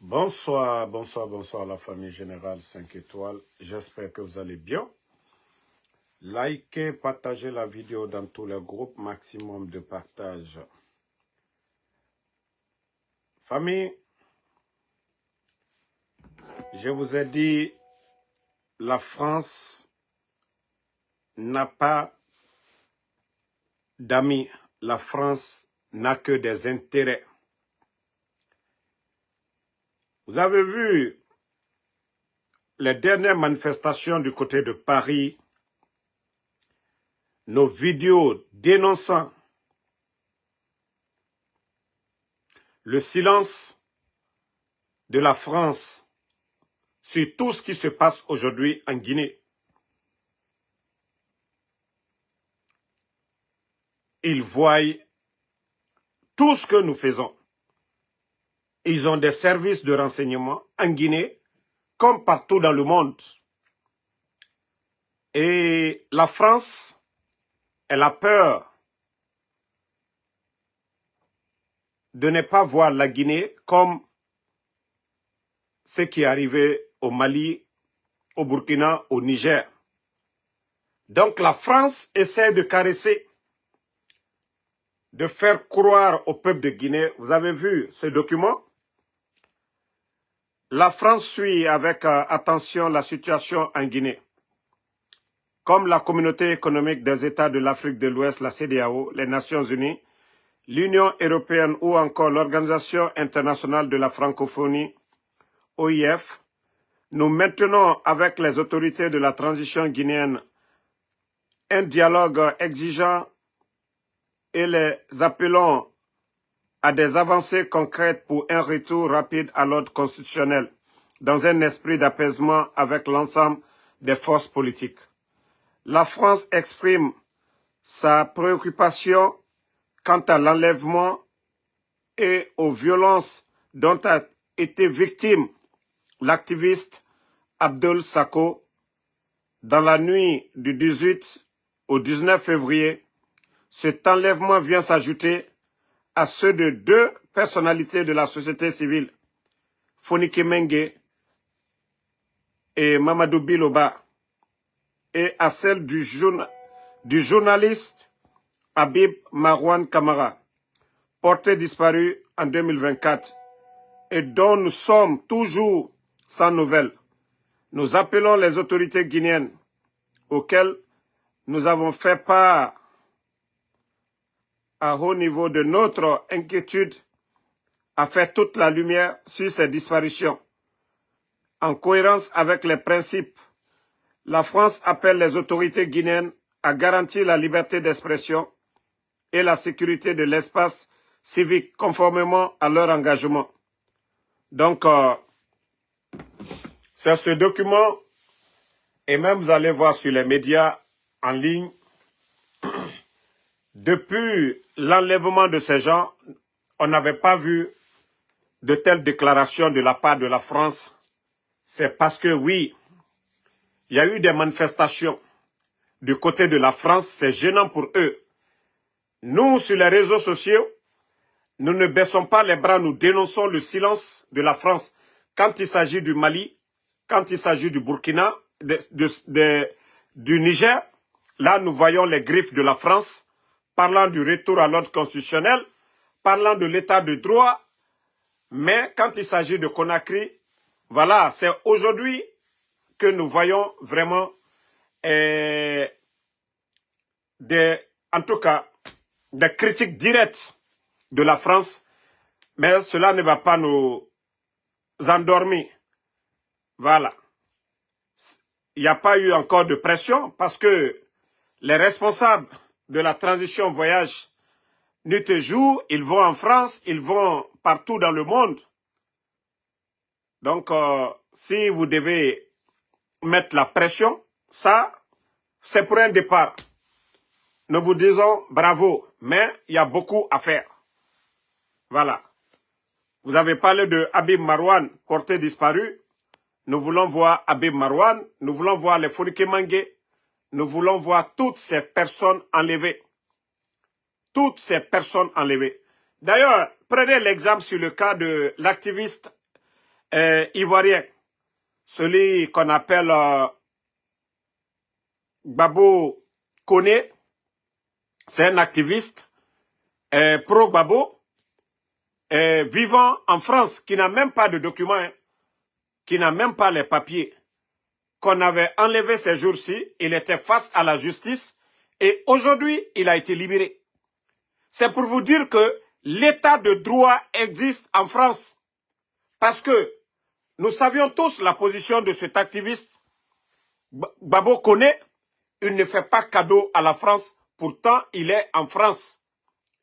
Bonsoir, bonsoir, bonsoir la famille Générale 5 étoiles. J'espère que vous allez bien. Likez, partagez la vidéo dans tous les groupes, maximum de partage. Famille, je vous ai dit, la France n'a pas d'amis. La France n'a que des intérêts. Vous avez vu les dernières manifestations du côté de Paris, nos vidéos dénonçant le silence de la France sur tout ce qui se passe aujourd'hui en Guinée. Ils voient tout ce que nous faisons. Ils ont des services de renseignement en Guinée, comme partout dans le monde. Et la France, elle a peur de ne pas voir la Guinée comme ce qui est arrivé au Mali, au Burkina, au Niger. Donc la France essaie de caresser, de faire croire au peuple de Guinée. Vous avez vu ce document? La France suit avec attention la situation en Guinée. Comme la Communauté économique des États de l'Afrique de l'Ouest, la CEDEAO, les Nations Unies, l'Union européenne ou encore l'Organisation internationale de la francophonie, OIF, nous maintenons avec les autorités de la transition guinéenne un dialogue exigeant et les appelons à des avancées concrètes pour un retour rapide à l'ordre constitutionnel, dans un esprit d'apaisement avec l'ensemble des forces politiques. La France exprime sa préoccupation quant à l'enlèvement et aux violences dont a été victime l'activiste Abdul Sako dans la nuit du 18 au 19 février. Cet enlèvement vient s'ajouter à ceux de deux personnalités de la société civile, Fonike Mengue et Mamadou Biloba, et à celle du journaliste Habib Marwan Kamara, porté disparu en 2024 et dont nous sommes toujours sans nouvelles. Nous appelons les autorités guinéennes auxquelles nous avons fait part à haut niveau de notre inquiétude à faire toute la lumière sur ces disparitions. En cohérence avec les principes, la France appelle les autorités guinéennes à garantir la liberté d'expression et la sécurité de l'espace civique conformément à leur engagement. Donc, c'est ce document, et même vous allez voir sur les médias en ligne, depuis l'enlèvement de ces gens, on n'avait pas vu de telles déclarations de la part de la France. C'est parce que oui, il y a eu des manifestations du côté de la France, c'est gênant pour eux. Nous, sur les réseaux sociaux, nous ne baissons pas les bras, nous dénonçons le silence de la France quand il s'agit du Mali, quand il s'agit du Burkina, du Niger. Là, nous voyons les griffes de la France parlant du retour à l'ordre constitutionnel, parlant de l'état de droit. Mais quand il s'agit de Conakry, voilà, c'est aujourd'hui que nous voyons vraiment en tout cas, des critiques directes de la France, mais cela ne va pas nous endormir. Voilà. Il n'y a pas eu encore de pression parce que les responsables de la transition voyage nuit et jour, ils vont en France, ils vont partout dans le monde. Donc, si vous devez mettre la pression, ça, c'est pour un départ. Nous vous disons bravo, mais il y a beaucoup à faire. Voilà. Vous avez parlé de Habib Marwan, porté disparu. Nous voulons voir Habib Marwan, nous voulons voir les Fonike Mengue, nous voulons voir toutes ces personnes enlevées. Toutes ces personnes enlevées. D'ailleurs, prenez l'exemple sur le cas de l'activiste ivoirien, celui qu'on appelle Gbagbo Koné, c'est un activiste pro-Gbagbo, vivant en France, qui n'a même pas de documents, hein, qui n'a même pas les papiers, qu'on avait enlevé ces jours-ci, il était face à la justice, et aujourd'hui, il a été libéré. C'est pour vous dire que l'état de droit existe en France. Parce que nous savions tous la position de cet activiste. Gbagbo Koné, il ne fait pas cadeau à la France, pourtant il est en France.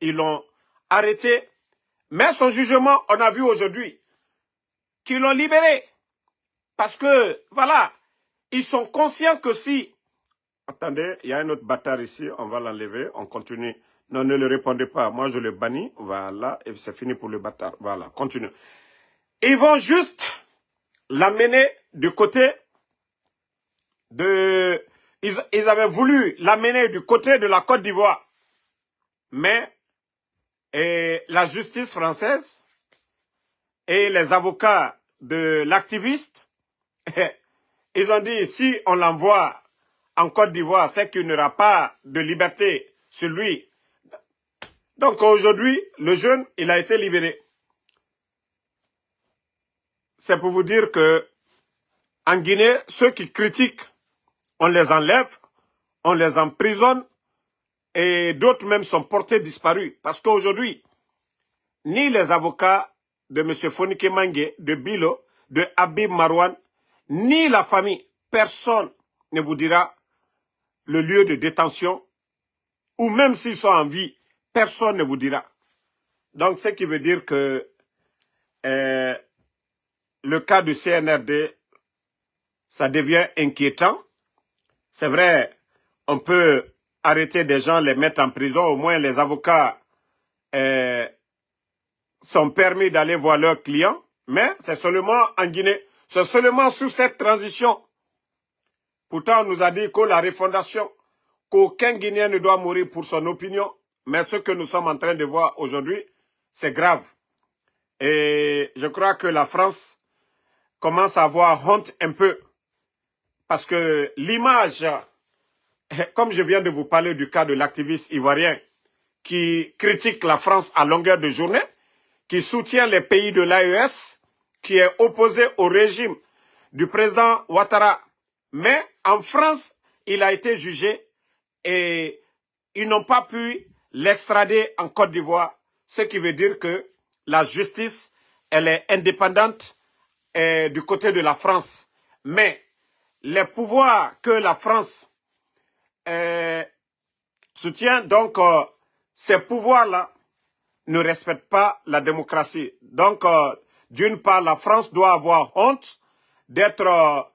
Ils l'ont arrêté, mais son jugement, on a vu aujourd'hui, qu'ils l'ont libéré. Parce que, voilà, ils sont conscients que si... Attendez, il y a un autre bâtard ici, on va l'enlever, on continue. Non, ne le répondez pas, moi je le bannis, voilà, et c'est fini pour le bâtard. Voilà, continue. Ils vont juste l'amener du côté de... Ils avaient voulu l'amener du côté de la Côte d'Ivoire. Mais la justice française et les avocats de l'activiste, ils ont dit, si on l'envoie en Côte d'Ivoire, c'est qu'il n'y aura pas de liberté sur lui. Donc aujourd'hui, le jeune, il a été libéré. C'est pour vous dire que en Guinée, ceux qui critiquent, on les enlève, on les emprisonne et d'autres même sont portés disparus. Parce qu'aujourd'hui, ni les avocats de M. Fonike Mangue, de Bilo, de Habib Marouane, ni la famille, personne ne vous dira le lieu de détention, ou même s'ils sont en vie, personne ne vous dira. Donc, ce qui veut dire que le cas du CNRD, ça devient inquiétant. C'est vrai, on peut arrêter des gens, les mettre en prison, au moins les avocats sont permis d'aller voir leurs clients, mais c'est seulement en Guinée, c'est seulement sous cette transition. Pourtant, on nous a dit que la refondation, qu'aucun Guinéen ne doit mourir pour son opinion, mais ce que nous sommes en train de voir aujourd'hui, c'est grave. Et je crois que la France commence à avoir honte un peu, parce que l'image, comme je viens de vous parler du cas de l'activiste ivoirien, qui critique la France à longueur de journée, qui soutient les pays de l'AES, qui est opposé au régime du président Ouattara. Mais en France, il a été jugé et ils n'ont pas pu l'extrader en Côte d'Ivoire, ce qui veut dire que la justice, elle est indépendante du côté de la France. Mais les pouvoirs que la France soutient, donc ces pouvoirs-là, ne respectent pas la démocratie. Donc, d'une part, la France doit avoir honte d'être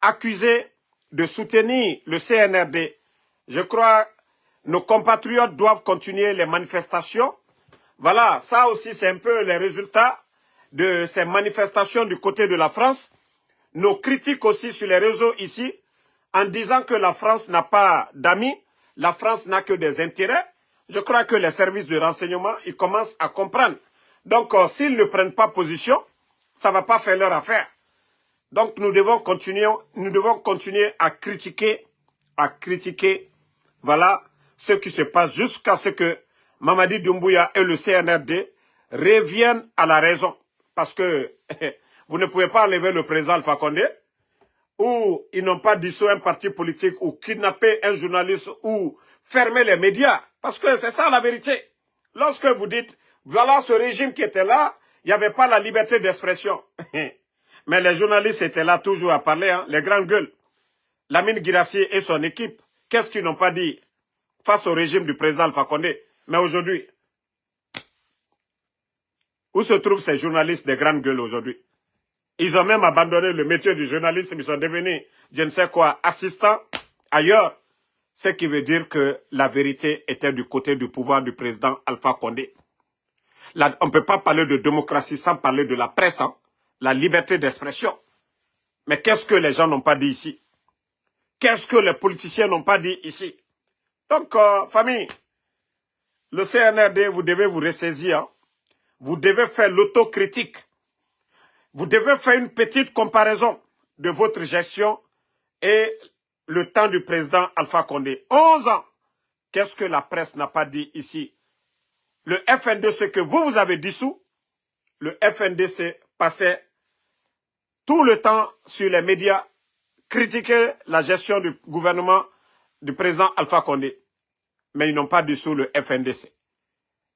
accusée de soutenir le CNRD. Je crois que nos compatriotes doivent continuer les manifestations. Voilà, ça aussi c'est un peu les résultats de ces manifestations du côté de la France. Nos critiques aussi sur les réseaux ici, en disant que la France n'a pas d'amis, la France n'a que des intérêts. Je crois que les services de renseignement, ils commencent à comprendre. Donc, s'ils ne prennent pas position, ça ne va pas faire leur affaire. Donc, nous devons continuer à critiquer, voilà, ce qui se passe jusqu'à ce que Mamadi Doumbouya et le CNRD reviennent à la raison. Parce que vous ne pouvez pas enlever le président Alpha Condé, ou ils n'ont pas dissous un parti politique, ou kidnappé un journaliste, ou fermer les médias. Parce que c'est ça la vérité. Lorsque vous dites, voilà ce régime qui était là, il n'y avait pas la liberté d'expression. Mais les journalistes étaient là toujours à parler, hein, les grandes gueules. Lamine Guirassy et son équipe, qu'est-ce qu'ils n'ont pas dit face au régime du président Alpha Condé? Mais aujourd'hui, où se trouvent ces journalistes des grandes gueules aujourd'hui? Ils ont même abandonné le métier du journalisme, ils sont devenus, je ne sais quoi, assistants ailleurs. Ce qui veut dire que la vérité était du côté du pouvoir du président Alpha Condé. Là, on ne peut pas parler de démocratie sans parler de la presse, hein, la liberté d'expression. Mais qu'est-ce que les gens n'ont pas dit ici? Qu'est-ce que les politiciens n'ont pas dit ici? Donc, famille, le CNRD, vous devez vous ressaisir. Hein. Vous devez faire l'autocritique. Vous devez faire une petite comparaison de votre gestion et le temps du président Alpha Condé. 11 ans. Qu'est-ce que la presse n'a pas dit ici? Le FND, ce que vous avez dissous, le FNDC passait tout le temps sur les médias, critiquer la gestion du gouvernement du président Alpha Condé. Mais ils n'ont pas dissous le FNDC.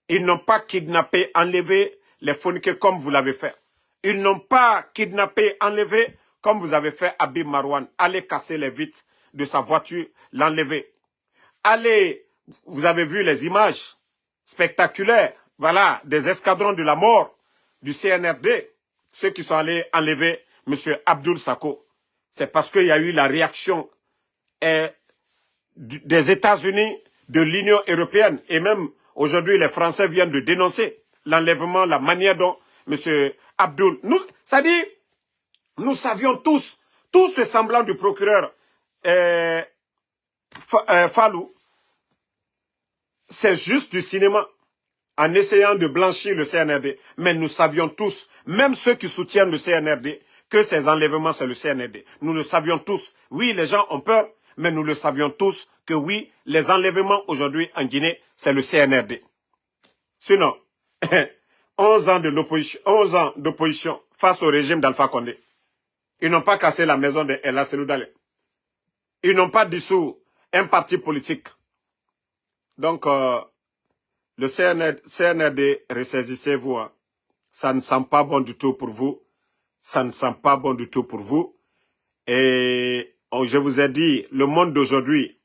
Ils n'ont pas kidnappé, enlevé les phoniqués comme vous l'avez fait. Ils n'ont pas kidnappé, enlevé comme vous avez fait Habib Marouane. Allez casser les vitres de sa voiture, l'enlever. Allez, vous avez vu les images spectaculaires, voilà, des escadrons de la mort du CNRD, ceux qui sont allés enlever M. Abdoul Sako. C'est parce qu'il y a eu la réaction des États-Unis, de l'Union européenne, et même aujourd'hui les Français viennent de dénoncer l'enlèvement, la manière dont M. Abdoul... C'est-à-dire, nous savions tous, tout ce semblant du procureur Fallou, c'est juste du cinéma, en essayant de blanchir le CNRD. Mais nous savions tous, même ceux qui soutiennent le CNRD, que ces enlèvements, c'est le CNRD. Nous le savions tous. Oui, les gens ont peur, mais nous le savions tous que oui, les enlèvements aujourd'hui en Guinée, c'est le CNRD. Sinon, 11 ans d'opposition face au régime d'Alpha Condé. Ils n'ont pas cassé la maison de Ella Seloudale. Ils n'ont pas dissous un parti politique. Donc, le CNRD, ressaisissez-vous. Hein. Ça ne sent pas bon du tout pour vous. Ça ne sent pas bon du tout pour vous. Et je vous ai dit, le monde d'aujourd'hui,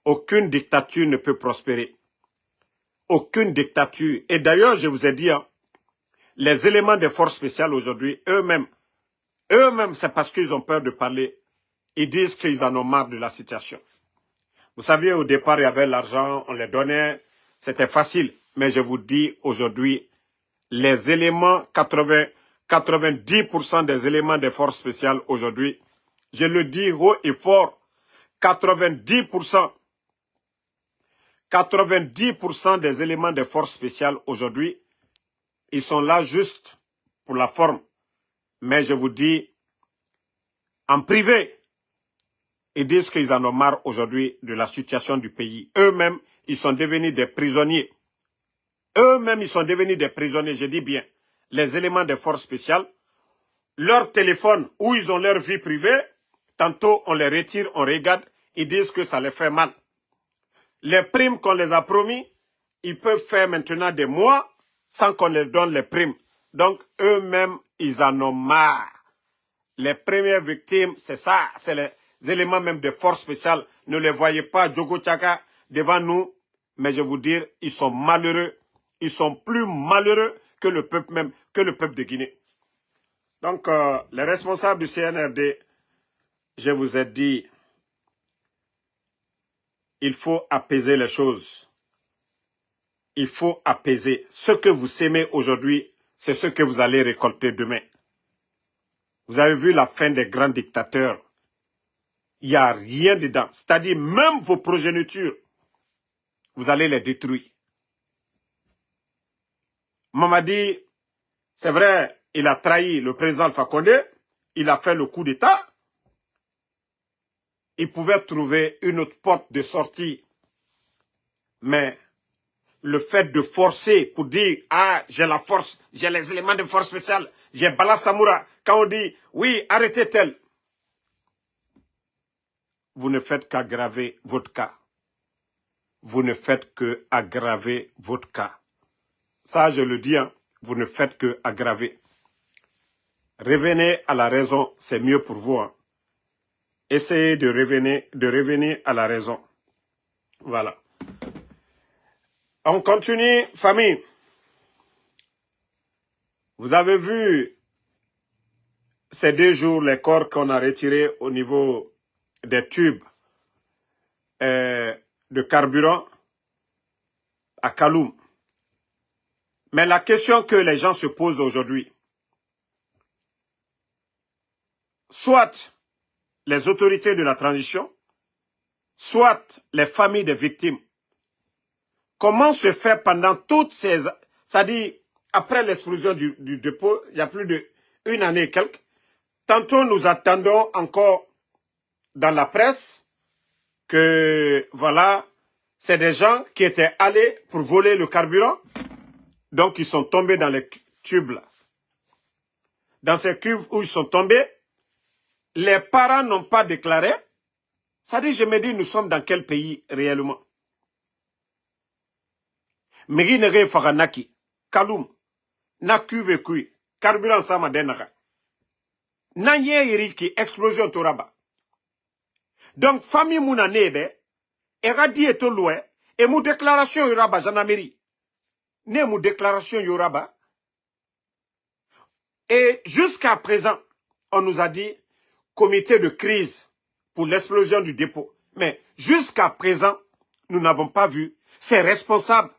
aucune dictature ne peut prospérer. Aucune dictature. Et d'ailleurs, je vous ai dit, hein, les éléments des forces spéciales aujourd'hui, eux-mêmes, c'est parce qu'ils ont peur de parler. Ils disent qu'ils en ont marre de la situation. Vous savez, au départ, il y avait l'argent, on les donnait, c'était facile. Mais je vous dis aujourd'hui, les éléments, 90% des éléments des forces spéciales aujourd'hui, je le dis haut et fort, 90% des éléments des forces spéciales aujourd'hui, ils sont là juste pour la forme. Mais je vous dis, en privé, ils disent qu'ils en ont marre aujourd'hui de la situation du pays. Eux-mêmes, ils sont devenus des prisonniers. Eux-mêmes, ils sont devenus des prisonniers, je dis bien. Les éléments des forces spéciales, leur téléphone où ils ont leur vie privée, tantôt on les retire, on regarde, ils disent que ça les fait mal. Les primes qu'on les a promis, ils peuvent faire maintenant des mois sans qu'on leur donne les primes. Donc, eux-mêmes, ils en ont marre. Les premières victimes, c'est ça, c'est les éléments même de force spéciale. Ne les voyez pas, Djogo Tchaka, devant nous. Mais je vous dire, ils sont malheureux. Ils sont plus malheureux que le peuple même, que le peuple de Guinée. Donc, les responsables du CNRD, je vous ai dit, il faut apaiser les choses. Il faut apaiser. Ce que vous sémez aujourd'hui, c'est ce que vous allez récolter demain. Vous avez vu la fin des grands dictateurs. Il n'y a rien dedans. C'est-à-dire, même vos progénitures, vous allez les détruire. Mamadi, c'est vrai, il a trahi le président Alpha Condé, il a fait le coup d'État. Il pouvait trouver une autre porte de sortie. Mais le fait de forcer pour dire, ah, j'ai la force, j'ai les éléments de force spéciale, j'ai Bala Samoura, quand on dit, oui, arrêtez tel, vous ne faites qu'aggraver votre cas. Vous ne faites qu'aggraver votre cas. Ça, je le dis, hein, vous ne faites qu'aggraver. Revenez à la raison, c'est mieux pour vous. Hein. Essayez de revenir à la raison. Voilà. On continue, famille. Vous avez vu ces 2 jours les corps qu'on a retirés au niveau des tubes de carburant à Kaloum. Mais la question que les gens se posent aujourd'hui, soit les autorités de la transition, soit les familles des victimes, comment se fait pendant toutes ces... C'est-à-dire, après l'explosion du dépôt, il y a plus une année et quelques. Tantôt, nous attendons encore dans la presse que, voilà, c'est des gens qui étaient allés pour voler le carburant. Donc, ils sont tombés dans les tubes là. Dans ces cuves où ils sont tombés, les parents n'ont pas déclaré. Ça dit, je me dis, nous sommes dans quel pays réellement? Meri nere faganaki, Kaloum, na cuve kui, carburant sama denaka. Na yeri ki explosion toraba. Donc, famille mouna nebe, eradi eto loue, et mou déclaration yoraba, janameri. Ne mou déclaration yoraba. Et jusqu'à présent, on nous a dit, comité de crise pour l'explosion du dépôt. Mais jusqu'à présent, nous n'avons pas vu ces responsables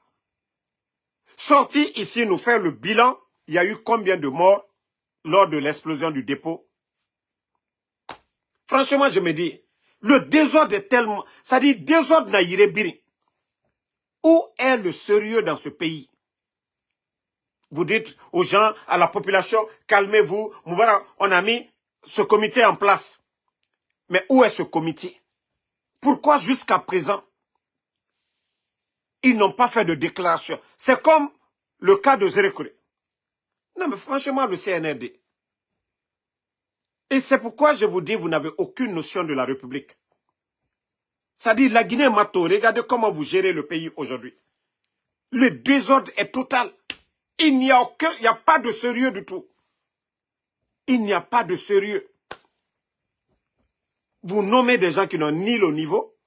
sortis ici nous faire le bilan. Il y a eu combien de morts lors de l'explosion du dépôt? Franchement, je me dis, le désordre est tellement... Ça dit, désordre naïre biri. Où est le sérieux dans ce pays? Vous dites aux gens, à la population, calmez-vous. On a mis ce comité en place. Mais où est ce comité? Pourquoi jusqu'à présent, ils n'ont pas fait de déclaration? C'est comme le cas de Zérekure. Non, mais franchement, le CNRD. Et c'est pourquoi je vous dis, vous n'avez aucune notion de la République. Ça dit, la Guinée-Mato, regardez comment vous gérez le pays aujourd'hui. Le désordre est total. Il n'y a pas de sérieux du tout. Il n'y a pas de sérieux. Vous nommez des gens qui n'ont ni le niveau,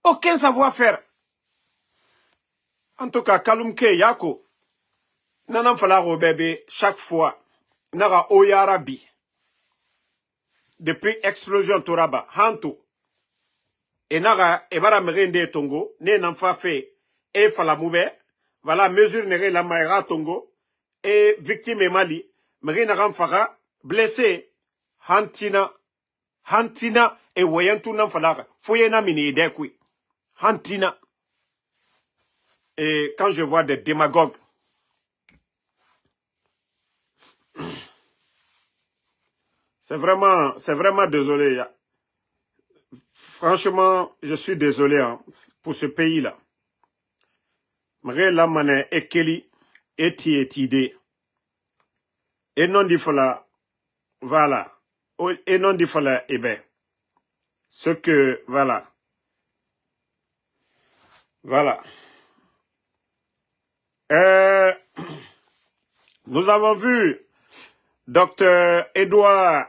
aucun savoir-faire. En tout cas, Kalumke Yako, Nanam Falaro bébé, chaque fois, Nara Oyarabi, depuis explosion Toraba, Hanto, et Nara Ebara Merende Tongo, ne n'enfa fait, et Falamoube, voilà, mesure nere la Maïra Tongo, et victime Mali, Merina Ramfara, blessé, Hantina, et Wayantu Namfalara, Foyena Mini Edekui, Hantina. Et quand je vois des démagogues, c'est vraiment désolé. Franchement, je suis désolé hein, pour ce pays-là. La mané ekeli eti etide. Et non dit fala, voilà. Et non dit fala, eh ben. Ce que, voilà. Voilà. Nous avons vu Dr. Edouard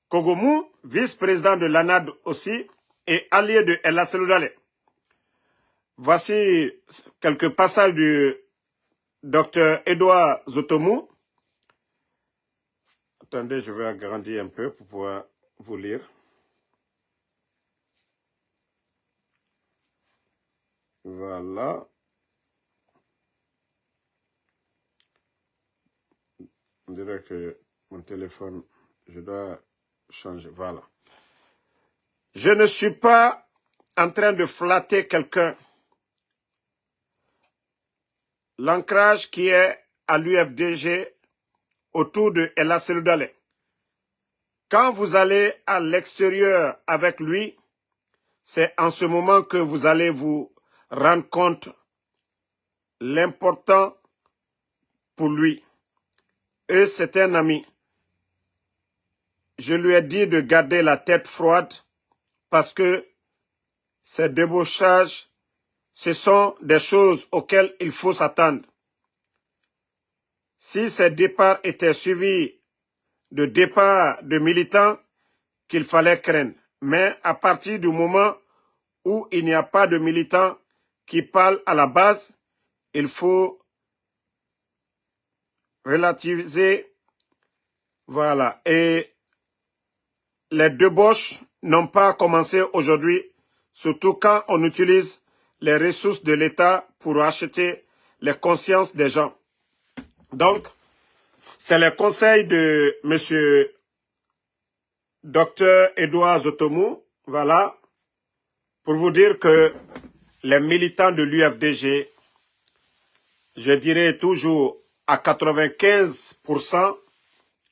Kogomou, vice-président de l'ANAD aussi, et allié de El Asseloudale. Voici quelques passages du Dr. Edouard Zotomou. Attendez, je vais agrandir un peu pour pouvoir vous lire. Voilà. On dirait que mon téléphone, je dois changer. Voilà. Je ne suis pas en train de flatter quelqu'un. L'ancrage qui est à l'UFDG autour de El Asseloudale. Quand vous allez à l'extérieur avec lui, c'est en ce moment que vous allez vous rendre compte l'important pour lui. Et c'est un ami. Je lui ai dit de garder la tête froide parce que ces débauchages, ce sont des choses auxquelles il faut s'attendre. Si ces départs étaient suivis de départs de militants, qu'il fallait craindre. Mais à partir du moment où il n'y a pas de militants qui parlent à la base, il faut relativiser. Voilà. Et les débauches n'ont pas commencé aujourd'hui, surtout quand on utilise les ressources de l'État pour acheter les consciences des gens. Donc, c'est le conseil de M. Dr. Edouard Zotomou, voilà, pour vous dire que les militants de l'UFDG, je dirais toujours à 95%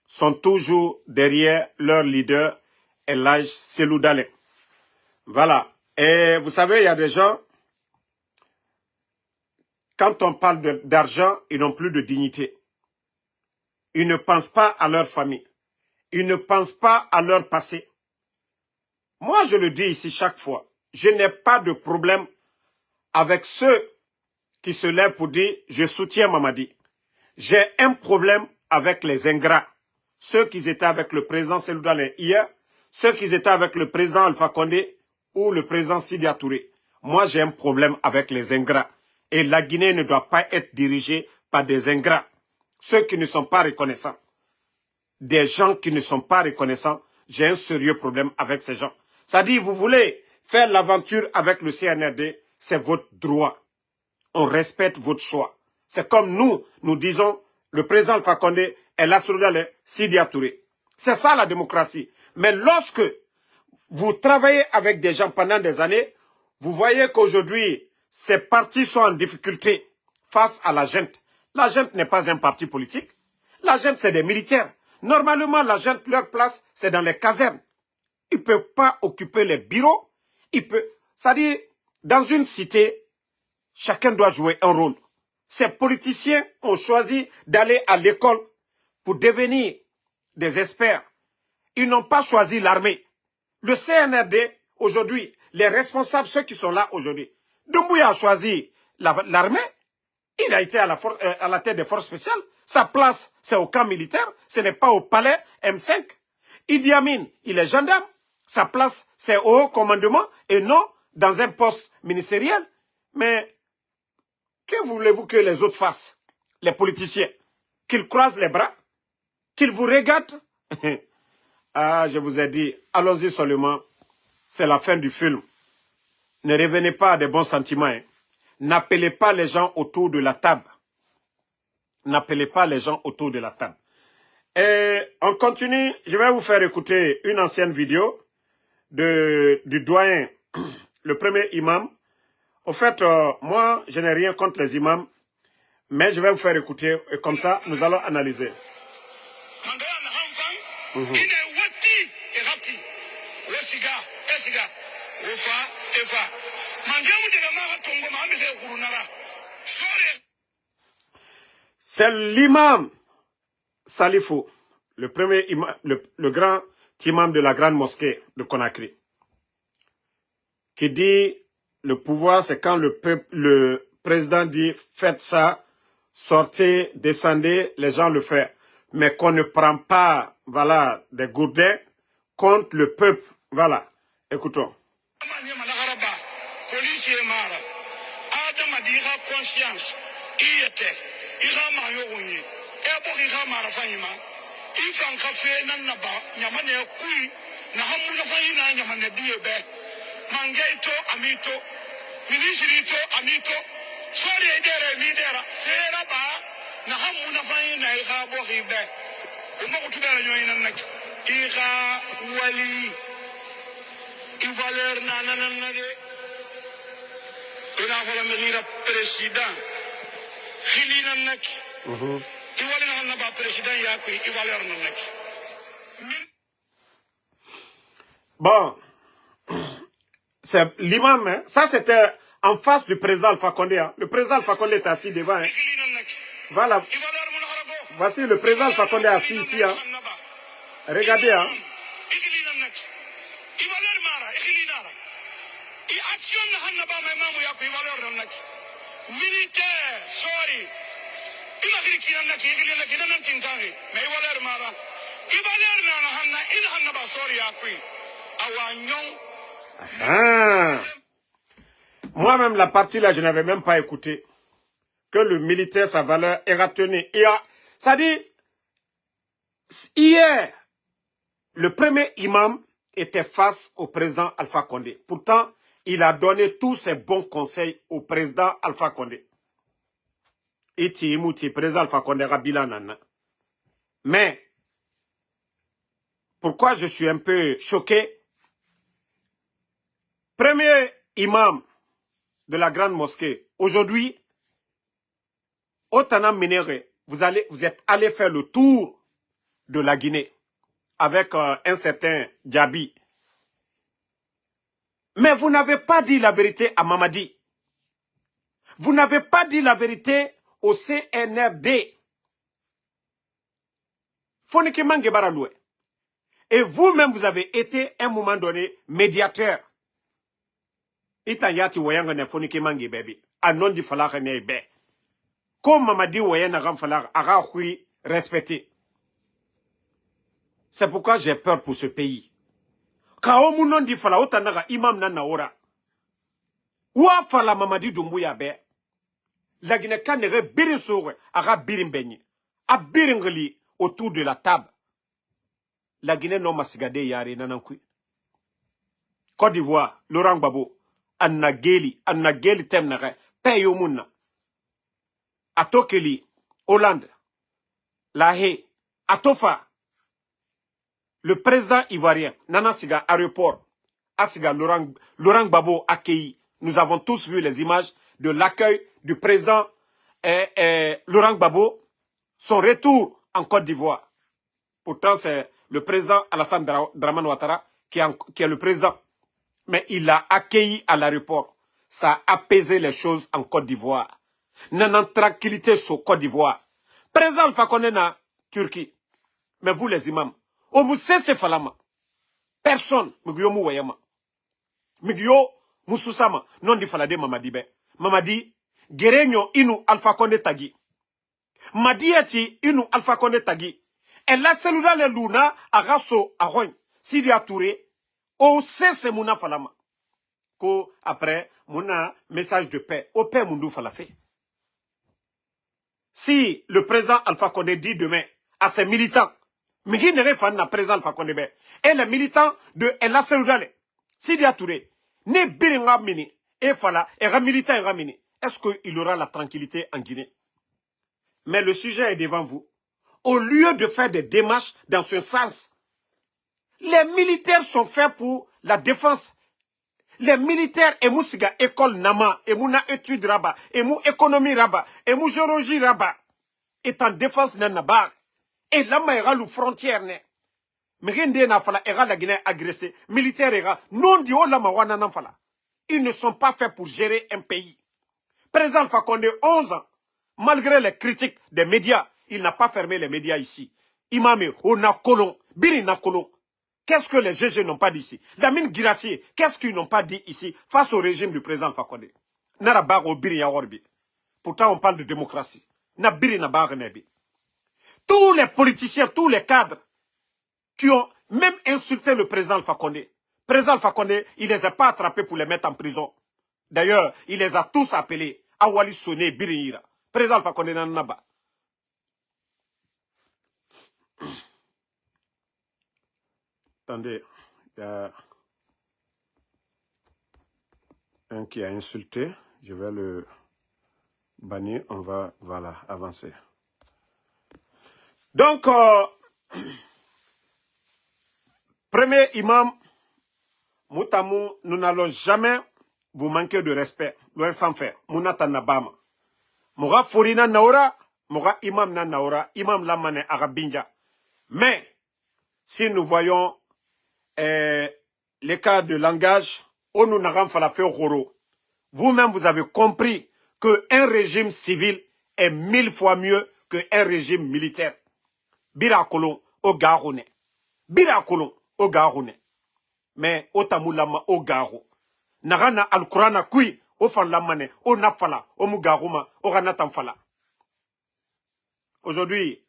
sont toujours derrière leur leader, El Hadj Cellou Dalein. Voilà. Et vous savez, il y a des gens, quand on parle d'argent, ils n'ont plus de dignité. Ils ne pensent pas à leur famille. Ils ne pensent pas à leur passé. Moi, je le dis ici chaque fois, je n'ai pas de problème avec ceux qui se lèvent pour dire « je soutiens Mamadi ». J'ai un problème avec les ingrats. Ceux qui étaient avec le président Cellou Dalein hier, ceux qui étaient avec le président Alpha Condé ou le président Sidya Touré. Moi, j'ai un problème avec les ingrats. Et la Guinée ne doit pas être dirigée par des ingrats. Ceux qui ne sont pas reconnaissants. Des gens qui ne sont pas reconnaissants, j'ai un sérieux problème avec ces gens. Ça dit, vous voulez faire l'aventure avec le CNRD, c'est votre droit. On respecte votre choix. C'est comme nous disons, le président Alpha Condé est là sur le Sidya Touré. C'est ça la démocratie. Mais lorsque vous travaillez avec des gens pendant des années, vous voyez qu'aujourd'hui, ces partis sont en difficulté face à la junte. La junte n'est pas un parti politique. La junte, c'est des militaires. Normalement, la junte, leur place, c'est dans les casernes. Ils ne peuvent pas occuper les bureaux. C'est-à-dire, dans une cité, chacun doit jouer un rôle. Ces politiciens ont choisi d'aller à l'école pour devenir des experts. Ils n'ont pas choisi l'armée. Le CNRD, aujourd'hui, les responsables, ceux qui sont là aujourd'hui, Doumbouya a choisi l'armée. Il a été à la tête des forces spéciales. Sa place, c'est au camp militaire. Ce n'est pas au palais M5. Idi Amin, il est gendarme. Sa place, c'est au haut commandement et non dans un poste ministériel. Mais que voulez-vous que les autres fassent, les politiciens? Qu'ils croisent les bras? Qu'ils vous regardent? Ah, je vous ai dit, allons-y seulement. C'est la fin du film. Ne revenez pas à des bons sentiments. Hein. N'appelez pas les gens autour de la table. N'appelez pas les gens autour de la table. Et on continue. Je vais vous faire écouter une ancienne vidéo du doyen, le premier imam. Au fait, moi, je n'ai rien contre les imams, mais je vais vous faire écouter et comme ça, nous allons analyser. C'est l'imam Salifou, le premier imam, le grand imam de la grande mosquée de Conakry, qui dit le pouvoir, c'est quand le président dit faites ça, sortez, descendez, les gens le font. Mais qu'on ne prend pas, voilà, des gourdins contre le peuple. Voilà, écoutons. Mangaito amito minisirito amito sori edere lidera fera ba na hamu na fayin na iha bo hibe kuma kutubera nyoyina nak iha wali i valeur na na de ina fala mira president khilina nak i wali na ba president ya ko i valeur na nak bon. C'est l'imam, hein. Ça c'était en face du président Alpha Condé. Hein. Le président Alpha Condé est assis devant. Hein. Voilà. Voici le président Alpha Condé assis ici. Hein. Regardez. Hein. Ah. Moi-même, la partie là, je n'avais même pas écouté. Que le militaire, sa valeur est retenue. Ça dit, hier, le premier imam était face au président Alpha Condé. Pourtant, il a donné tous ses bons conseils au président Alpha Condé. Iti imuti, président Alpha Condé, Rabilanana. Mais, pourquoi je suis un peu choqué? Premier imam de la grande mosquée, aujourd'hui, Otana Minere, vous êtes allé faire le tour de la Guinée avec un certain Djabi. Mais vous n'avez pas dit la vérité à Mamadi. Vous n'avez pas dit la vérité au CNRD. Fonike Mangebara Loué. Et vous-même, vous avez été, à un moment donné, médiateur. Itanyati Wayangane Fonike Mangebebi. Anon di falaka nebe. Comme Mamadi Wayangane falaka, ara hui respecté. C'est pourquoi j'ai peur pour ce pays. Kao mounon di fala otanaga imam nana ora. Wa fala Mamadi Doumbouya be. La Guinée kanere birin soure, ara birin benye. A birin geli autour de la table. La Guinée non masigade yare nanankui. Côte d'Ivoire, Laurent Gbagbo, Anna Geli temnare, payo munna. Atokeli, Hollande, La Haye, Atofa, le président ivoirien, Nana Siga, aéroport, Asiga, Laurent Gbagbo accueilli. Nous avons tous vu les images de l'accueil du président Laurent Gbagbo, son retour en Côte d'Ivoire. Pourtant, c'est le président Alassane Dramane Ouattara qui est le président. Mais il l'a accueilli à l'aéroport. Ça a apaisé les choses en Côte d'Ivoire. Nanan tranquillité sur Côte d'Ivoire. Président Alpha Condé na Turquie. Mais vous les imams, au Moussé Falama. Personne, Mugyo Mouwayama. Mugyo Moussousama, non di falade Mamadi be. Mamadi, Gerenyo inu Alpha Condé tagi. Madiati inu Alpha Condé tagi. Et la cellule le luna agaso aroñ. Sidi Touré, au cesse mouna falama. Ko après, mouna message de paix. Au paix moundou falafé. Si le président Alpha Condé dit demain à ses militants, Migi nere fan na président Alpha Condé be, et les militants de la cellule, Sidi Touré, ne biringa mini, et fala, et militant et mini, est-ce qu'il aura la tranquillité en Guinée? Mais le sujet est devant vous. Au lieu de faire des démarches dans ce sens, les militaires sont faits pour la défense. Les militaires, et moussiga école Nama, et mouna étude Rabat, et mou économie Rabat, et mou géologie Rabat, est en défense nanabar. Et là, ma ira l'ou frontière ne. Mais rien n'a fala, ira la Guinée agressée, militaire ira, non di la ma wana nan fala. Ils ne sont pas faits pour gérer un pays. Président Alpha Condé, 11 ans, malgré les critiques des médias, il n'a pas fermé les médias ici. Imame, on a colon, Biri na colon. Qu'est-ce que les GG n'ont pas dit ici? Lamine Guirassy, qu'est-ce qu'ils n'ont pas dit ici face au régime du président Alpha Condé? Nara au Biri ya orbi. Pourtant, on parle de démocratie. Na Biri na bar nebi. Tous les politiciens, tous les cadres qui ont même insulté le président Alpha Condé. Le président Alpha Condé, il les a pas attrapés pour les mettre en prison. D'ailleurs, il les a tous appelés. Awali Soné, Birinira. Président Alpha Condé nanaba. Attendez, il y a un qui a insulté. Je vais le bannir. On va, voilà, avancer. Donc, premier imam, Moutamou, nous n'allons jamais vous manquer de respect. Loin sans faire. Mounata Nabama. Moura Forina Naora, Moura imam na Naora, imam Lamane Arabinja. Mais, si nous voyons les cas de langage, on nous n'a pas fait roro. Vous-même, vous avez compris qu'un régime civil est 1000 fois mieux qu'un régime militaire. Birakolon au Garoune. Birakolon au Garoune. Mais au Tamoulama au Garo. Narana al-Qurana kui au Fanlamane, au Nafala, au Mugaruma, au Ranatamfala. Aujourd'hui,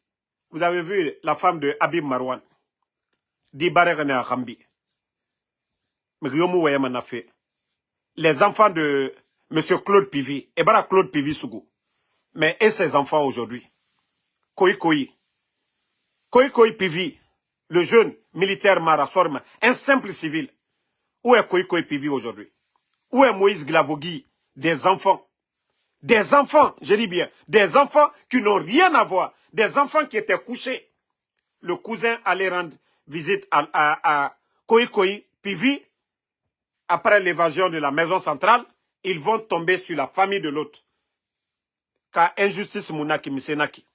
vous avez vu la femme de Habib Marwan. Di Barerene à Rambi. Les enfants de M. Claude Pivi, et bara Claude Pivi Sougou. Mais et ses enfants aujourd'hui? Koi Pivi, le jeune militaire Mara Sorma, un simple civil. Où est Koi Pivi aujourd'hui? Où est Moïse Glavogui? Des enfants. Des enfants, je dis bien, des enfants qui n'ont rien à voir. Des enfants qui étaient couchés. Le cousin allait rendre visite à Koi Pivi. Après l'évasion de la maison centrale, ils vont tomber sur la famille de l'autre. Car injustice mounaki misenaki.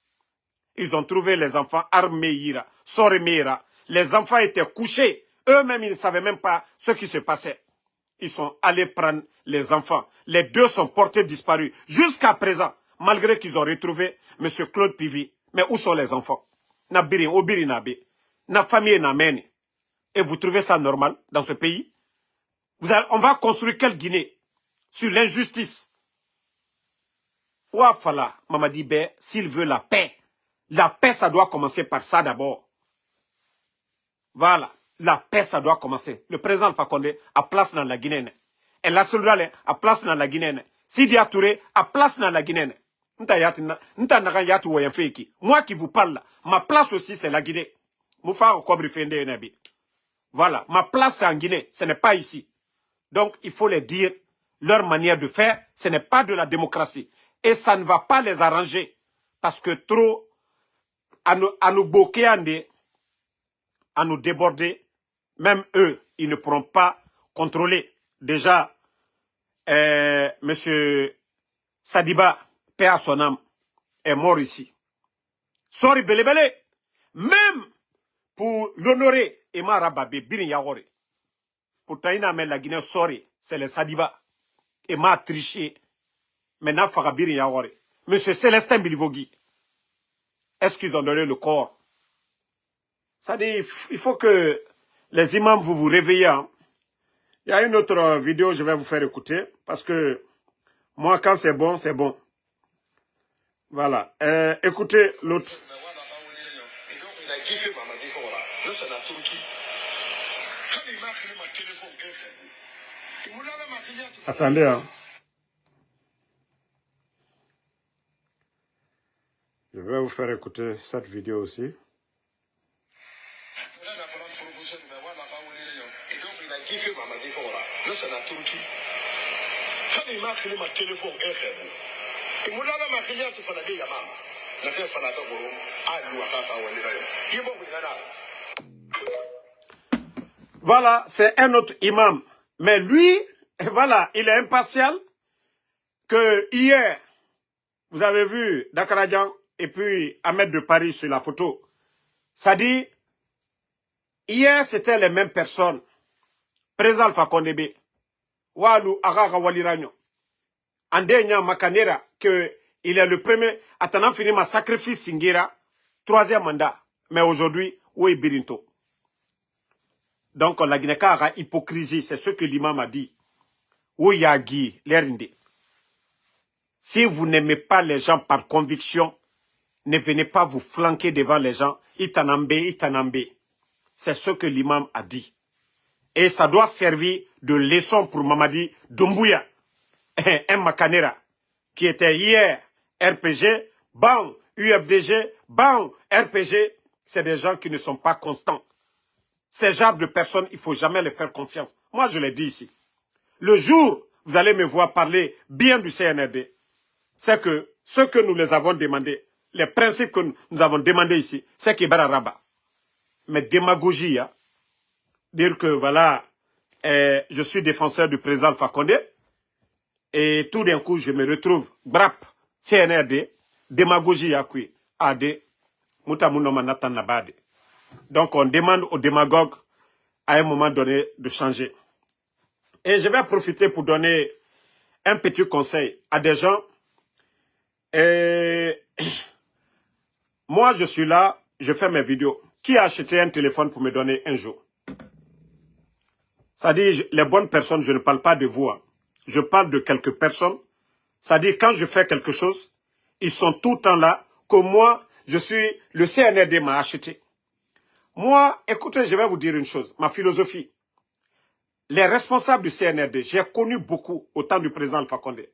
Ils ont trouvé les enfants Armeira, Sormeira. Les enfants étaient couchés. Eux-mêmes, ils ne savaient même pas ce qui se passait. Ils sont allés prendre les enfants. Les deux sont portés disparus. Jusqu'à présent, malgré qu'ils ont retrouvé M. Claude Pivi. Mais où sont les enfants? Nabiri, Obiri Nabe. Na famille Namene. Et vous trouvez ça normal dans ce pays? On va construire quelle Guinée? Sur l'injustice. Ouafala, Mamadi Be, s'il veut la paix, ça doit commencer par ça d'abord. Voilà, la paix, ça doit commencer. Le président Alpha Condé a place dans la Guinée. Et la Soldale a place dans la Guinée. Sidi Touré a place dans la Guinée. Moi qui vous parle, ma place aussi c'est la Guinée. Voilà, ma place c'est en Guinée, ce n'est pas ici. Donc il faut les dire, leur manière de faire, ce n'est pas de la démocratie. Et ça ne va pas les arranger. Parce que trop, à nous bloquer, à nous déborder, même eux, ils ne pourront pas contrôler. Déjà, M. Sadiba, paix à son âme, est mort ici. Sorry Belebele, même pour l'honorer, Emma Rababé, Birin Yahore. Pourtant, il n'a même la Guinée, sorry, c'est le Sadiba. Emma a triché. Maintenant, Farabir Yahore. Monsieur Célestin Bilivogui. Est-ce qu'ils ont donné le corps? Ça dit, il faut que les imams vous réveillez. Hein. Il y a une autre vidéo, je vais vous faire écouter. Parce que moi, quand c'est bon, c'est bon. Voilà. Écoutez l'autre. Attendez, hein. Je vais vous faire écouter cette vidéo aussi. Voilà, c'est un autre imam. Mais lui, voilà, il est impartial que hier, vous avez vu Dakaradian et puis Ahmed de Paris sur la photo. Ça dit, hier c'était les mêmes personnes. Président Alpha Condé, Walou Agaga Waliranyo, Andenya Makanera, que il est le premier, attendant fini ma sacrifice Singira, 3e mandat. Mais aujourd'hui, où est Birinto? Donc la Guinée-Ka a hypocrisie, c'est ce que l'imam a dit. Où y a Guy, l'Erinde. Si vous n'aimez pas les gens par conviction, ne venez pas vous flanquer devant les gens. Itanambe, Itanambe. C'est ce que l'imam a dit. Et ça doit servir de leçon pour Mamadi Doumbouya, un Makanera, qui était hier RPG, bang, UFDG, bang, RPG. C'est des gens qui ne sont pas constants. Ces genres de personnes, il ne faut jamais les faire confiance. Moi, je l'ai dit ici. Le jour, vous allez me voir parler bien du CNRD, c'est que ce que nous les avons demandé, les principes que nous avons demandé ici, c'est Kibara Rabat. Mais démagogie, hein, dire que voilà, je suis défenseur du président Alpha Condé, et tout d'un coup, je me retrouve, BRAP, CNRD, démagogie, AD, Moutamounoma Nathan Nabade. Donc, on demande aux démagogues, à un moment donné, de changer. Et je vais profiter pour donner un petit conseil à des gens. Moi, je suis là, je fais mes vidéos. Qui a acheté un téléphone pour me donner un jour? Ça dit, les bonnes personnes, je ne parle pas de vous. Hein. Je parle de quelques personnes. Ça dit, quand je fais quelque chose, ils sont tout le temps là, que moi, le CNRD m'a acheté. Moi, écoutez, je vais vous dire une chose, ma philosophie. Les responsables du CNRD, j'ai connu beaucoup au temps du président Alpha Condé.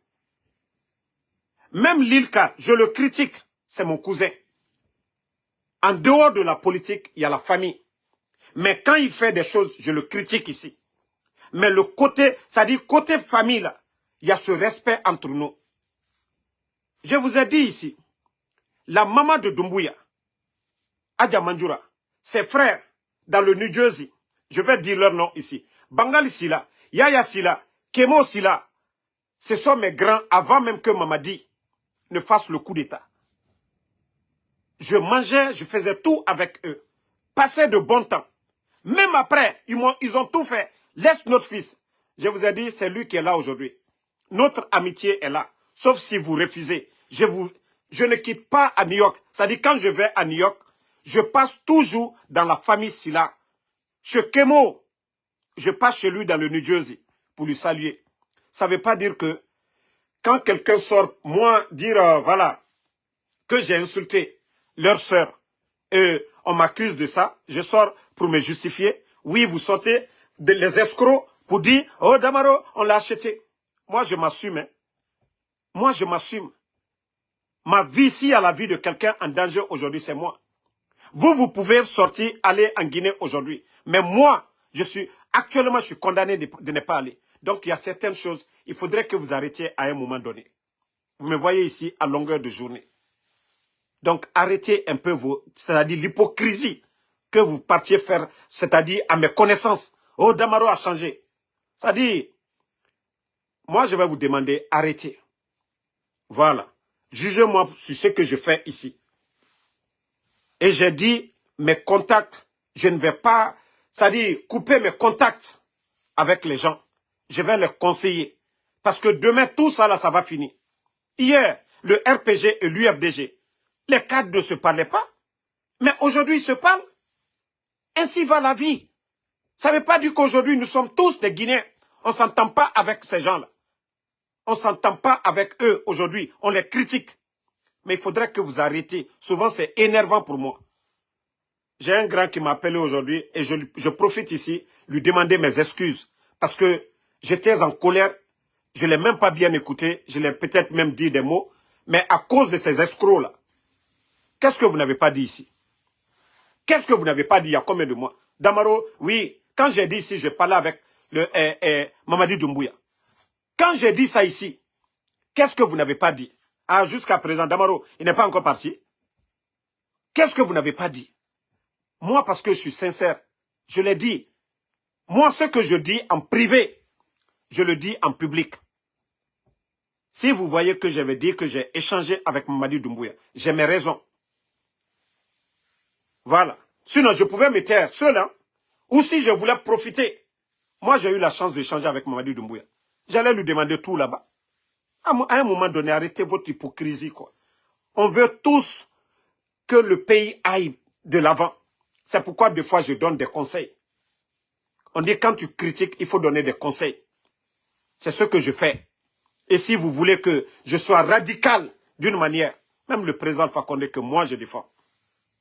Même Lilka, je le critique, c'est mon cousin. En dehors de la politique, il y a la famille. Mais quand il fait des choses, je le critique ici. Mais le côté, c'est-à-dire côté famille, là, il y a ce respect entre nous. Je vous ai dit ici, la maman de Doumbouya, Adja Manjura, ses frères dans le New Jersey, je vais dire leur nom ici, Bangali Sila, Yaya Sila, Kemo Sila, ce sont mes grands avant même que Mamadi ne fasse le coup d'État. Je mangeais, je faisais tout avec eux. Passais de bon temps. Même après, ils ont tout fait. Laisse notre fils. Je vous ai dit, c'est lui qui est là aujourd'hui. Notre amitié est là. Sauf si vous refusez. Je ne quitte pas à New York. C'est-à-dire, quand je vais à New York, je passe toujours dans la famille Silla. Chez Kemo, je passe chez lui dans le New Jersey pour lui saluer. Ça ne veut pas dire que quand quelqu'un sort, moi, dire, voilà, que j'ai insulté leur sœur, et on m'accuse de ça, je sors pour me justifier. Oui, vous sortez les escrocs pour dire, oh Damaro, on l'a acheté. Moi, je m'assume. Hein. Moi, je m'assume. Ma vie, s'il y a la vie de quelqu'un en danger aujourd'hui, c'est moi. Vous pouvez sortir, aller en Guinée aujourd'hui. Mais moi, actuellement, je suis condamné de ne pas aller. Donc, il y a certaines choses, il faudrait que vous arrêtiez à un moment donné. Vous me voyez ici à longueur de journée. Donc, arrêtez un peu c'est-à-dire l'hypocrisie que vous partiez faire, c'est-à-dire à mes connaissances. Oh, Damaro a changé. C'est-à-dire, moi, je vais vous demander, arrêtez. Voilà. Jugez-moi sur ce que je fais ici. Et j'ai dit, mes contacts, je ne vais pas, c'est-à-dire couper mes contacts avec les gens. Je vais leur conseiller. Parce que demain, tout ça, là, ça va finir. Hier, le RPG et l'UFDG, les cadres ne se parlaient pas. Mais aujourd'hui, ils se parlent. Ainsi va la vie. Ça ne veut pas dire qu'aujourd'hui, nous sommes tous des Guinéens. On ne s'entend pas avec ces gens-là. On ne s'entend pas avec eux aujourd'hui. On les critique. Mais il faudrait que vous arrêtiez. Souvent, c'est énervant pour moi. J'ai un grand qui m'a appelé aujourd'hui et je profite ici, lui demander mes excuses. Parce que j'étais en colère. Je ne l'ai même pas bien écouté. Je l'ai peut-être même dit des mots. Mais à cause de ces escrocs-là, qu'est-ce que vous n'avez pas dit ici? Qu'est-ce que vous n'avez pas dit il y a combien de mois? Damaro, oui, quand j'ai dit ici, je parlais avec le Mamadi Doumbouya. Quand j'ai dit ça ici, qu'est-ce que vous n'avez pas dit? Ah, jusqu'à présent, Damaro, il n'est pas encore parti. Qu'est-ce que vous n'avez pas dit? Moi, parce que je suis sincère, je l'ai dit. Moi, ce que je dis en privé, je le dis en public. Si vous voyez que j'avais dit que j'ai échangé avec Mamadi Doumbouya, j'ai mes raisons. Voilà. Sinon, je pouvais me taire seul, hein. Ou si je voulais profiter. Moi, j'ai eu la chance d'échanger avec Mamadi Doumbouya. J'allais lui demander tout là-bas. À un moment donné, arrêtez votre hypocrisie, quoi. On veut tous que le pays aille de l'avant. C'est pourquoi des fois, je donne des conseils. On dit quand tu critiques, il faut donner des conseils. C'est ce que je fais. Et si vous voulez que je sois radical d'une manière, même le président Alpha Condé que moi je défends,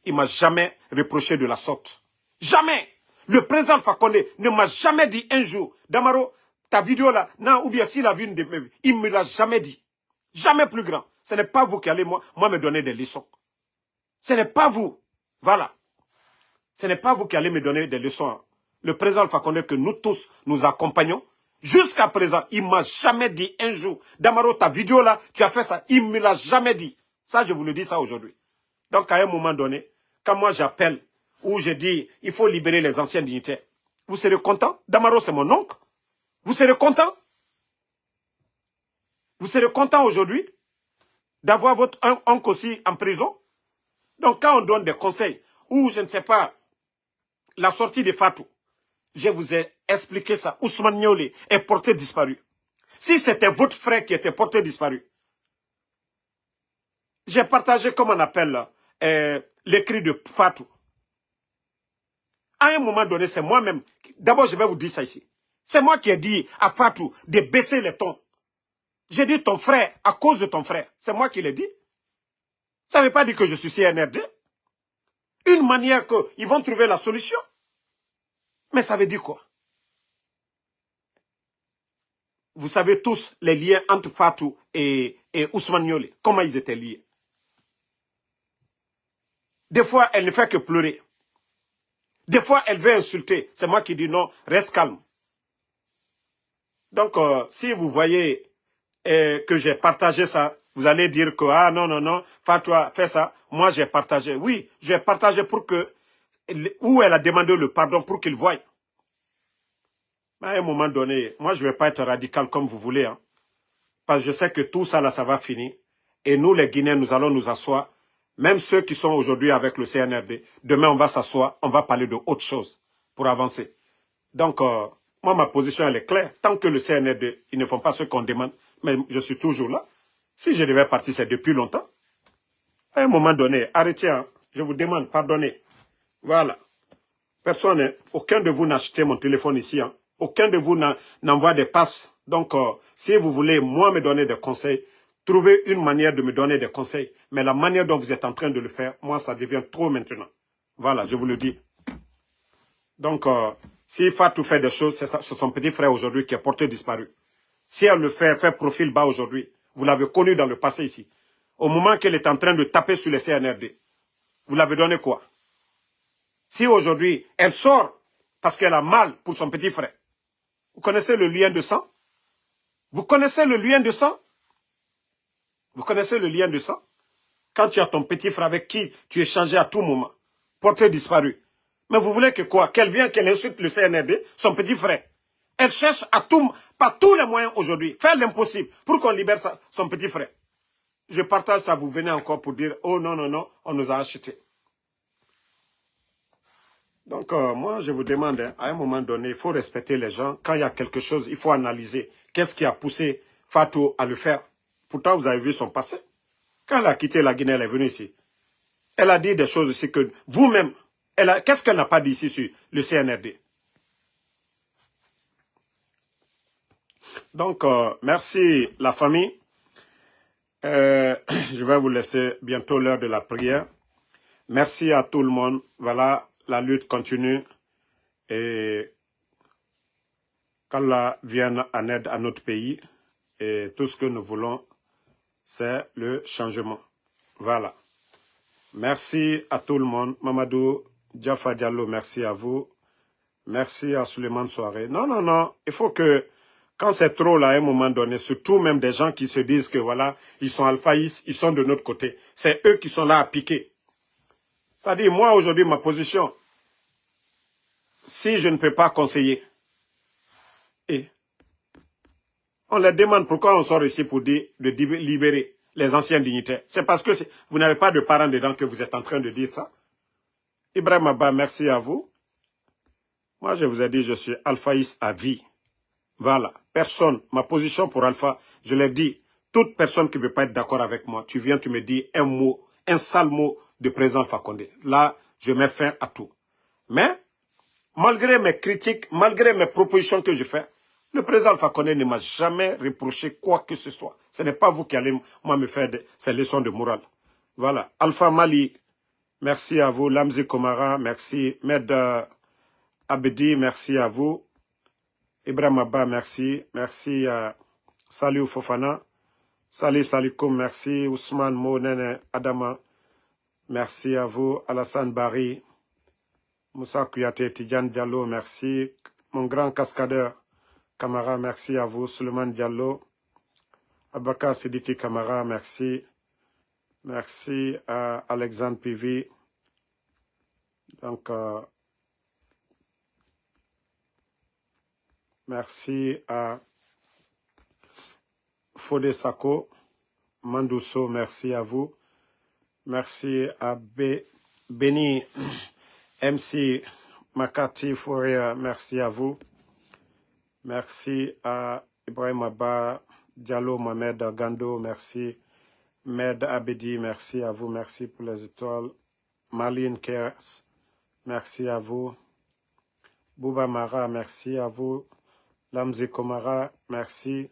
il ne m'a jamais reproché de la sorte. Jamais. Le président Alpha Condé ne m'a jamais dit un jour, Damaro, ta vidéo là, non, ou bien s'il a vu une de mes vues, il ne me l'a jamais dit. Jamais plus grand. Ce n'est pas vous qui allez moi me donner des leçons. Ce n'est pas vous. Voilà. Ce n'est pas vous qui allez me donner des leçons. Le président Alpha Condé que nous tous nous accompagnons, jusqu'à présent, il ne m'a jamais dit un jour, Damaro, ta vidéo là, tu as fait ça. Il ne me l'a jamais dit. Ça, je vous le dis ça aujourd'hui. Donc, à un moment donné, quand moi j'appelle, ou je dis, il faut libérer les anciens dignitaires, vous serez content? Damaro, c'est mon oncle. Vous serez content? Vous serez content aujourd'hui d'avoir votre oncle aussi en prison? Donc, quand on donne des conseils, ou je ne sais pas, la sortie de Fatou, je vous ai expliqué ça. Ousmane Niolé est porté disparu. Si c'était votre frère qui était porté disparu, j'ai partagé, comme on appelle, l'écrit de Fatou. À un moment donné, c'est moi-même. D'abord, je vais vous dire ça ici. C'est moi qui ai dit à Fatou de baisser les tons. J'ai dit ton frère, à cause de ton frère. C'est moi qui l'ai dit. Ça ne veut pas dire que je suis CNRD. Une manière qu'ils vont trouver la solution. Mais ça veut dire quoi? Vous savez tous les liens entre Fatou et Ousmane Niolé. Comment ils étaient liés. Des fois, elle ne fait que pleurer. Des fois, elle veut insulter. C'est moi qui dis non, reste calme. Donc, si vous voyez que j'ai partagé ça, vous allez dire que, ah non, non, non, Fatou a fait ça. Moi, j'ai partagé. Oui, j'ai partagé pour que, où elle a demandé le pardon pour qu'il voie. Mais à un moment donné, moi, je ne vais pas être radical comme vous voulez. Parce que je sais que tout ça, là, ça va finir. Et nous, les Guinéens, nous allons nous asseoir. Même ceux qui sont aujourd'hui avec le CNRD, demain on va s'asseoir, on va parler de autre chose pour avancer. Donc, moi, ma position, elle est claire. Tant que le CNRD, ils ne font pas ce qu'on demande, mais je suis toujours là. Si je devais partir, c'est depuis longtemps. À un moment donné, arrêtez, hein, je vous demande, pardonnez. Voilà. Personne, aucun de vous n'a acheté mon téléphone ici. Hein. Aucun de vous n'envoie des passes. Donc, si vous voulez, moi, me donner des conseils, trouvez une manière de me donner des conseils. Mais la manière dont vous êtes en train de le faire, moi, ça devient trop maintenant. Voilà, je vous le dis. Donc, si Fatou fait des choses, c'est son petit frère aujourd'hui qui est porté disparu. Si elle le fait profil bas aujourd'hui, vous l'avez connu dans le passé ici. Au moment qu'elle est en train de taper sur les CNRD, vous l'avez donné quoi? Si aujourd'hui, elle sort parce qu'elle a mal pour son petit frère, vous connaissez le lien de sang? Vous connaissez le lien de sang? Vous connaissez le lien de sang? Quand tu as ton petit frère avec qui tu échangeais à tout moment, porté disparu. Mais vous voulez que quoi? Qu'elle vienne, qu'elle insulte le CNRD, son petit frère. Elle cherche par tous les moyens aujourd'hui, faire l'impossible pour qu'on libère son petit frère. Je partage ça, vous venez encore pour dire, oh non, non, non, on nous a achetés. Donc, moi, je vous demande, hein, à un moment donné, il faut respecter les gens. Quand il y a quelque chose, il faut analyser. Qu'est-ce qui a poussé Fatou à le faire? Pourtant, vous avez vu son passé. Quand elle a quitté la Guinée, elle est venue ici. Elle a dit des choses ici que vous-même, qu'est-ce qu'elle n'a pas dit ici sur le CNRD? Donc, merci la famille. Je vais vous laisser bientôt l'heure de la prière. Merci à tout le monde. Voilà, la lutte continue. Et qu'Allah vienne en aide à notre pays. Et tout ce que nous voulons, c'est le changement. Voilà. Merci à tout le monde. Mamadou Jaffa Diallo, merci à vous. Merci à Suleiman Soare. Non, non, non. Il faut que, quand c'est trop là, à un moment donné, surtout même des gens qui se disent que voilà, ils sont alphaïs, ils sont de notre côté. C'est eux qui sont là à piquer. C'est-à-dire, moi aujourd'hui, ma position, si je ne peux pas conseiller, et on leur demande pourquoi on sort ici pour dire de libérer les anciens dignitaires. C'est parce que vous n'avez pas de parents dedans que vous êtes en train de dire ça. Ibrahim Abba, merci à vous. Moi, je vous ai dit, je suis alphaïs à vie. Voilà. Personne, ma position pour Alpha, je l'ai dit, toute personne qui ne veut pas être d'accord avec moi, tu viens, tu me dis un mot, un sale mot de président Alpha Condé. Là, je mets fin à tout. Mais, malgré mes critiques, malgré mes propositions que je fais, le président Alpha Condé ne m'a jamais reproché quoi que ce soit. Ce n'est pas vous qui allez moi me faire ces leçons de morale. Voilà. Alpha Mali, merci à vous. Lamzi Komara, merci. Med Abedi, merci à vous. Ibrahim Abba, merci. Merci à Salih Fofana. Salih Salikoum, merci. Ousmane Mounene Adama, merci à vous. Alassane Bari, Moussa Kouyaté, Tidjane Diallo, merci. Mon grand cascadeur, Kamara, merci à vous. Suleiman Diallo, Abaka Sidiki Kamara, merci. Merci à Alexandre Pivi. Donc, merci à Fodé Sako, Mandousso, merci à vous. Merci à Beni MC Makati Fourier, merci à vous. Merci à Ibrahim Abba, Diallo Mohamed Gando, merci. Med Abedi, merci à vous. Merci pour les étoiles. Marlene Kers, merci à vous. Bouba Mara, merci à vous. Lamzi Komara, merci.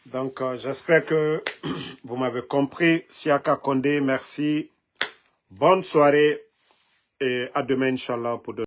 Donc, j'espère que vous m'avez compris. Siaka Condé, merci. Bonne soirée et à demain, Inch'Allah, pour de